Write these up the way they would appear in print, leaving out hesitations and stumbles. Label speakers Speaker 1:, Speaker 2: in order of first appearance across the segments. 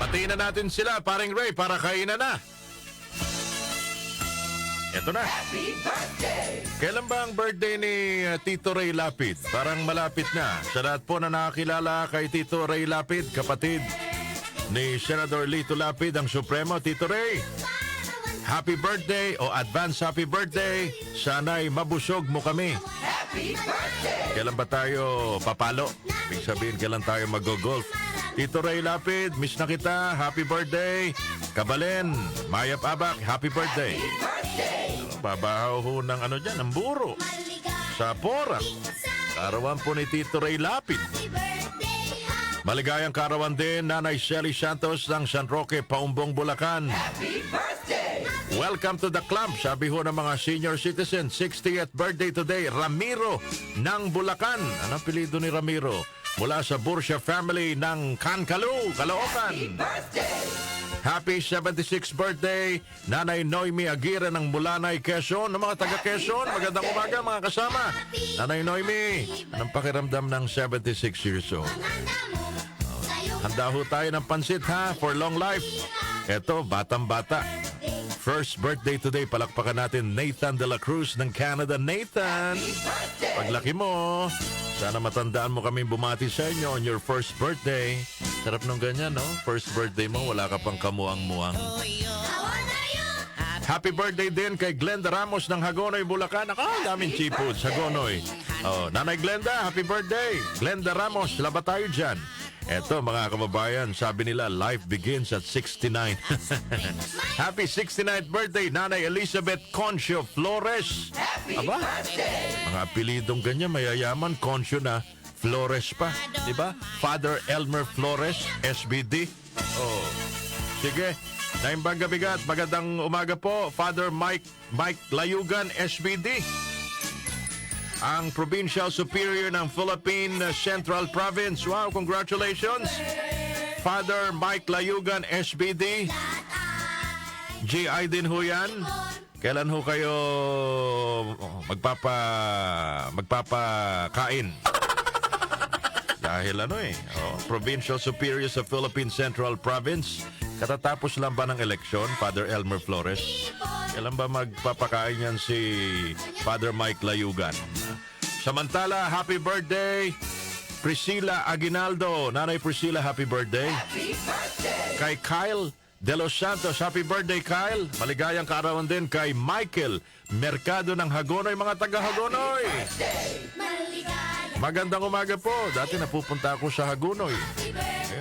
Speaker 1: Patiin na natin sila, paring Ray, para kainan na. Ito na.
Speaker 2: Happy birthday!
Speaker 1: Kailan ba ang birthday ni Tito Ray Lapid? Parang malapit na. Sa lahat po na nakakilala kay Tito Ray Lapid, kapatid ni Senador Lito Lapid, ang Supremo. Tito Ray, happy birthday o advance happy birthday. Sana'y mabusog mo kami.
Speaker 2: Happy birthday!
Speaker 1: Kailan ba tayo papalo? Ibig sabihin, kailan tayo mag-golf? Tito Ray Lapid, miss na kita. Happy birthday. Kabalen, Mayap Abak, happy birthday. Babahaw ho ng ano dyan, ng buro. Sa Porac. Karawan po ni Tito Ray Lapid. Maligayang karawan din, Nanay Shelly Santos ng San Roque, Paumbong, Bulacan.
Speaker 2: Happy birthday!
Speaker 1: Welcome to the club, sabi ho ng mga senior citizen. 60th birthday today, Ramiro ng Bulacan. Anong apelyido ni Ramiro? Mula sa Bursia family ng Kankalu, Caloocan.
Speaker 2: Birthday!
Speaker 1: Happy 76th birthday, Nanay Noemi Aguirre ng Mulanay, Quezon. Ng mga taga Quezon, magandang umaga mga kasama. Nanay Noemi, anong pakiramdam ng 76 years old? Handa ho tayo ng pansit ha, for long life. Eto, batang-bata. First birthday today, palakpakan natin Nathan de la Cruz ng Canada. Nathan, paglaki mo, sana matandaan mo kami bumati sa inyo on your first birthday. Sarap nung ganyan, no? First birthday mo, wala ka pang kamuang-muang. Happy birthday din kay Glenda Ramos ng Hagonoy, Bulacan. Daming chipod, Hagonoy. Oh, Nanay Glenda, happy birthday. Glenda Ramos, laba tayo dyan. Eto mga kababayan, sabi nila life begins at 69. Happy 69th birthday, Nanay Elizabeth Concio Flores. Aba, mga apelidong ganyan, mayayaman, Concio na, Flores pa, di ba? Father Elmer Flores, SBD. Oh, sige. Naimbang gabigat, magandang umaga po, Father Mike Layugan, SBD. Ang Provincial Superior ng Philippine Central Province. Wow, congratulations! Father Mike Layugan, SBD. GI din ho yan. Kailan ho kayo magpapakain? Dahil Provincial Superior sa Philippine Central Province. Katatapos lang ba ng eleksyon, Father Elmer Flores? Kailan ba magpapakain yan si Father Mike Layugan? Samantala, happy birthday, Priscilla Aguinaldo. Nanay Priscilla, happy birthday.
Speaker 2: Happy birthday!
Speaker 1: Kay Kyle De Los Santos, happy birthday, Kyle. Maligayang kaarawan din kay Michael Mercado ng Hagonoy, mga taga Hagonoy. Magandang umaga po. Dati napupunta ako sa Hagonoy.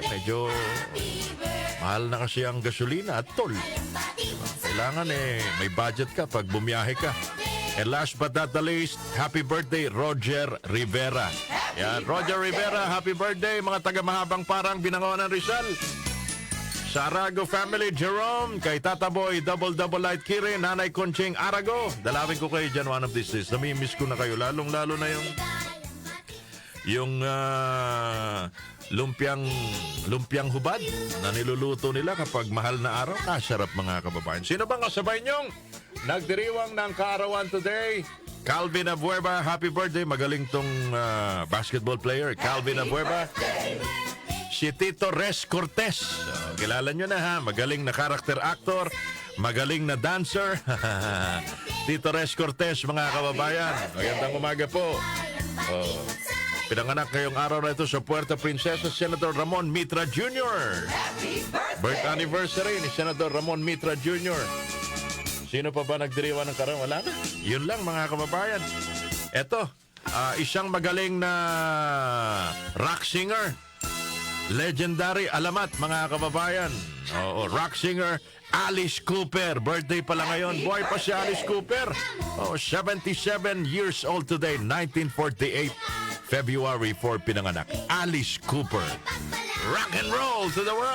Speaker 1: Medyo mahal na kasi ang gasolina at toll. Kailangan may budget ka pag bumiyahe ka. And last but not the least, happy birthday, Roger Rivera. Yan, Roger Rivera, happy birthday, mga taga-mahabang parang Binangonan, Rizal. Sa Arago family, Jerome, kay Tata Boy, Double Light Kiri, Nanay Conching Arago. Dalawin ko kayo dyan one of these days. Namimiss ko na kayo, lalong-lalo na yung lumpiang hubad na niluluto nila kapag mahal na araw. Kasarap mga kababayan. Sino bang kasabay nyong nagdiriwang ng kaarawan today? Calvin Abueva, happy birthday. Magaling tong basketball player, Calvin Abueva. Si Tito Res Cortez. Kilala nyo na ha, magaling na character actor, magaling na dancer. Tito Res Cortez, mga kababayan. Magandang umaga po. Pinanganak ngayong araw na ito sa Puerto Princesa, Senator Ramon Mitra Jr. Birth anniversary ni Senator Ramon Mitra Jr. Sino pa ba nagdiriwan ng kaarawan? Wala na. Yun lang mga kababayan. Eto, isang magaling na rock singer. Legendary alamat mga kababayan. Rock singer Alice Cooper. Birthday pala ngayon. Buhay pa si Alice Cooper. 77 years old today. 1948. February 4 pinanganak. Alice Cooper. Rock and roll to the world.